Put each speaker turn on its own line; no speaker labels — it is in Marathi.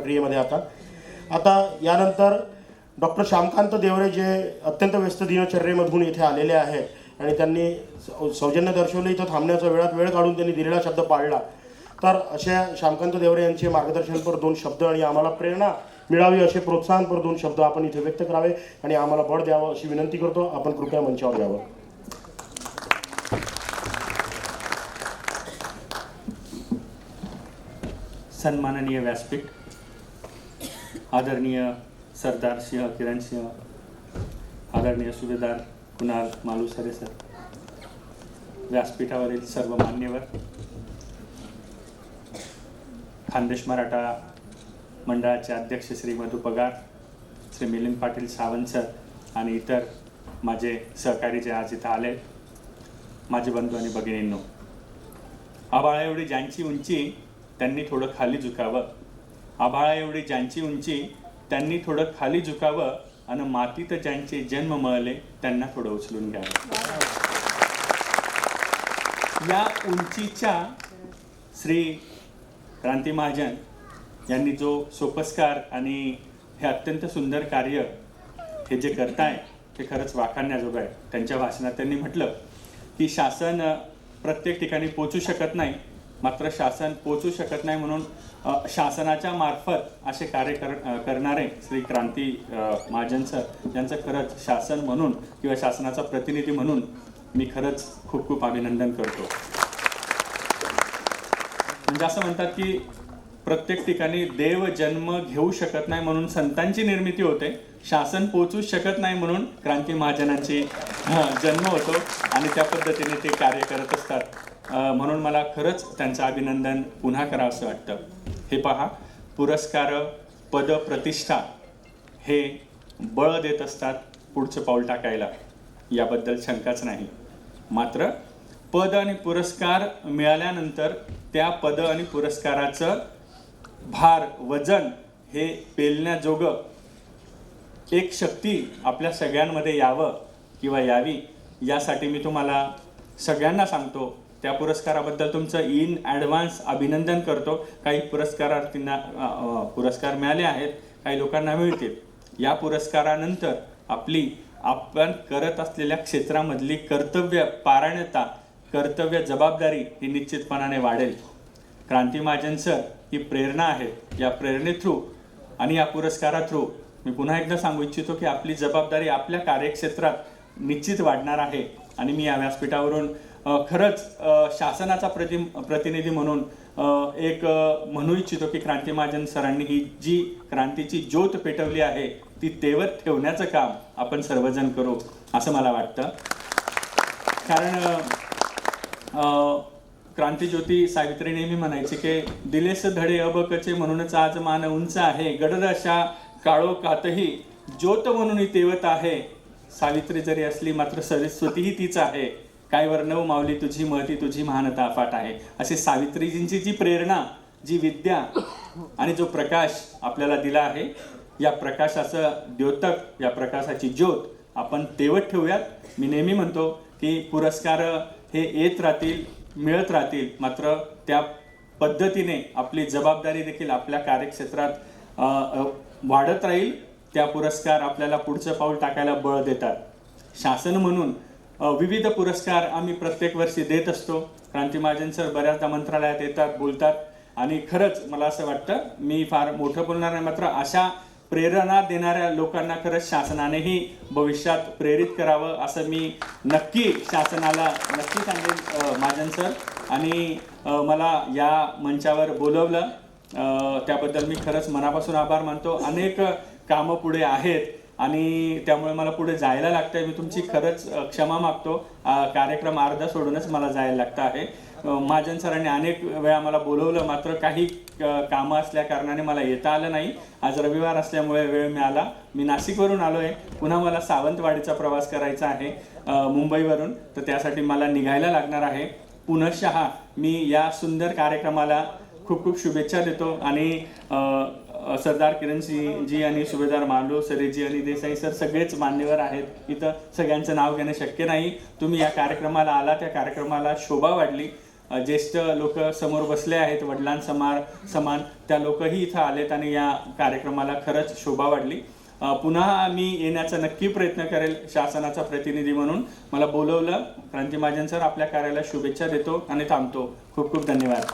प्रक्रियेमध्ये आता यानंतर डॉक्टर श्यामकांत देवरे जे अत्यंत व्यस्त दिनचर्येमधून इथे आलेले आहेत आणि त्यांनी सौजन्य दर्शवलं इथं थांबण्याचा वेळात वेळ काढून त्यांनी दिलेला शब्द पाळला. तर अशा श्यामकांत देवरे यांचे मार्गदर्शनपर 2 शब्द आणि आम्हाला प्रेरणा मिळावी असे प्रोत्साहनपर 2 शब्द आपण इथे व्यक्त करावे आणि आम्हाला बळ द्यावं अशी विनंती करतो. आपण कृपया मंचावर यावं.
सन्माननीय व्यासपीठ, आदरणीय सरदार सिंह किरण सिंह, आदरणीय सुभेदार कुणाल मालुसरे सर, व्यासपीठावरील सर्व मान्यवर, खानदेश मराठा मंडळाचे अध्यक्ष श्री मधु पगार, श्री मिलिंद पाटील सावंत सर आणि इतर माझे सहकारी जे आज इथं आले, माझे बंधू आणि भगिनींनो, आभाळा एवढी ज्यांची उंची त्यांनी थोडं खाली झुकावं, आभाळा एवढी ज्यांची उंची त्यांनी थोडं खाली झुकावं आणि मातीत ज्यांचे जन्म मळले त्यांना थोडं उचलून घ्यावं. या उंचीच्या श्री क्रांती महाजन यांनी जो सोपस्कार आणि हे अत्यंत सुंदर कार्य हे जे करताय ते खरंच वाखाणण्याजोगं आहे. त्यांच्या भाषणात त्यांनी म्हटलं की शासन प्रत्येक ठिकाणी पोचू शकत नाही, मात्र शासन पोचू शकत नाही म्हणून शासनाच्या मार्फत असे कार्य करणारे श्री क्रांती महाजन सर यांचं खरंच शासन म्हणून किंवा शासनाचा प्रतिनिधी म्हणून मी खरंच खूप खूप अभिनंदन करतो. म्हणजे असं म्हणतात की प्रत्येक ठिकाणी देव जन्म घेऊ शकत नाही म्हणून संतांची निर्मिती होते, शासन पोचू शकत नाही म्हणून क्रांती महाजनांची जन्म होतो आणि त्या पद्धतीने ते कार्य करत असतात. म्हणून मला खरंच त्यांचं अभिनंदन पुन्हा करावं असं वाटतं. हे पहा, पुरस्कार, पद, प्रतिष्ठा हे बळ देत असतात पुढचं पाऊल टाकायला, याबद्दल शंकाच नाही. मात्र पद आणि पुरस्कार मिळाल्यानंतर त्या पद आणि पुरस्काराचं भार, वजन हे पेलण्याजोगं एक शक्ती आपल्या सगळ्यांमध्ये यावं किंवा यावी, यासाठी मी तुम्हाला सगळ्यांना सांगतो. त्या पुरस्काराबद्दल तुमचं इन ॲडव्हान्स अभिनंदन करतो. काही पुरस्कारार्थींना पुरस्कार मिळाले आहेत, काही लोकांना मिळतील. या पुरस्कारानंतर आपण करत असलेल्या क्षेत्रामधली कर्तव्य पारायणता, कर्तव्य जबाबदारी ही निश्चितपणाने वाढेल. क्रांती महाजन सर ही प्रेरणा आहे. या प्रेरणे थ्रू आणि या पुरस्कारा थ्रू मी पुन्हा एकदा सांगू इच्छितो की आपली जबाबदारी आपल्या कार्यक्षेत्रात निश्चित वाढणार आहे. आणि मी या व्यासपीठावरून खरंच शासनाचा प्रतिनिधी म्हणून एक म्हणू इच्छितो की क्रांती महाजन सरांनी ही जी क्रांतीची ज्योत पेटवली आहे ती तेवत ठेवण्याचं काम आपण सर्वजण करू असं मला वाटतं. कारण क्रांतीज्योती सावित्री नेहमी म्हणायची की दिलेस धडे अबकचे म्हणूनच आज मान उंच आहे, गडद अशा काळोखातही ज्योत म्हणून तेवत आहे. सावित्री जरी असली मात्र सरस्वतीही तीच आहे. काय वर्णव माऊली तुझी महती, तुझी महानता अफाट आहे. असे सावित्रीजींची जी प्रेरणा, जी विद्या आणि जो प्रकाश आपल्याला दिला आहे, या प्रकाशाचं द्योतक, या प्रकाशाची ज्योत आपण तेवत ठेवूयात. मी नेहमी म्हणतो की पुरस्कार हे येत राहतील, मिळत राहतील, मात्र त्या पद्धतीने आपली जबाबदारी देखील आपल्या कार्यक्षेत्रात वाढत राहील. त्या पुरस्कार आपल्याला पुढचं पाऊल टाकायला बळ देतात. शासन म्हणून विविध पुरस्कार आम्ही प्रत्येक वर्षी देत असतो. क्रांती महाजन सर बऱ्याचदा मंत्रालयात येतात, बोलतात आणि खरंच मला असं वाटतं, मी फार मोठं बोलणार नाही, मात्र अशा प्रेरणा देणाऱ्या लोकांना खरंच शासनानेही भविष्यात प्रेरित करावं असं मी नक्की शासनाला नक्की सांगेन महाजन सर. आणि मला या मंचावर बोलवलं त्याबद्दल मी खरंच मनापासून आभार मानतो. अनेक कामं पुढे आहेत आणि त्यामुळे मला पुढे जायला लागतं आहे. मी तुमची खरंच क्षमा मागतो. कार्यक्रम अर्धा सोडूनच मला जायला लागतं आहे. महाजन सरांनी अनेक वेळा मला बोलवलं, मात्र काही कामं असल्या कारणाने मला येता आलं नाही. आज रविवार असल्यामुळे वेळ मिळाला. मी नाशिकवरून आलो आहे, पुन्हा मला सावंतवाडीचा प्रवास करायचा आहे मुंबईवरून, तर त्यासाठी मला निघायला लागणार आहे. पुनश्च मी या सुंदर कार्यक्रमाला खूप खूप शुभेच्छा देतो आणि सरदार किरण सिंहजी आणि सुभेदार मालुसरेजी आणि देसाई सर सगळेच मान्यवर आहेत. इथं सगळ्यांचं नाव घेणं शक्य नाही. तुम्ही या कार्यक्रमाला आला, त्या कार्यक्रमाला शोभा वाढली. ज्येष्ठ लोक समोर बसले आहेत समान त्या लोकही इथं आलेत आणि या कार्यक्रमाला खरंच शोभा वाढली. पुन्हा मी येण्याचा नक्की प्रयत्न करेल शासनाचा प्रतिनिधी म्हणून. मला बोलवलं. क्रांती महाजन सर, आपल्या कार्याला शुभेच्छा देतो आणि थांबतो. खूप खूप धन्यवाद.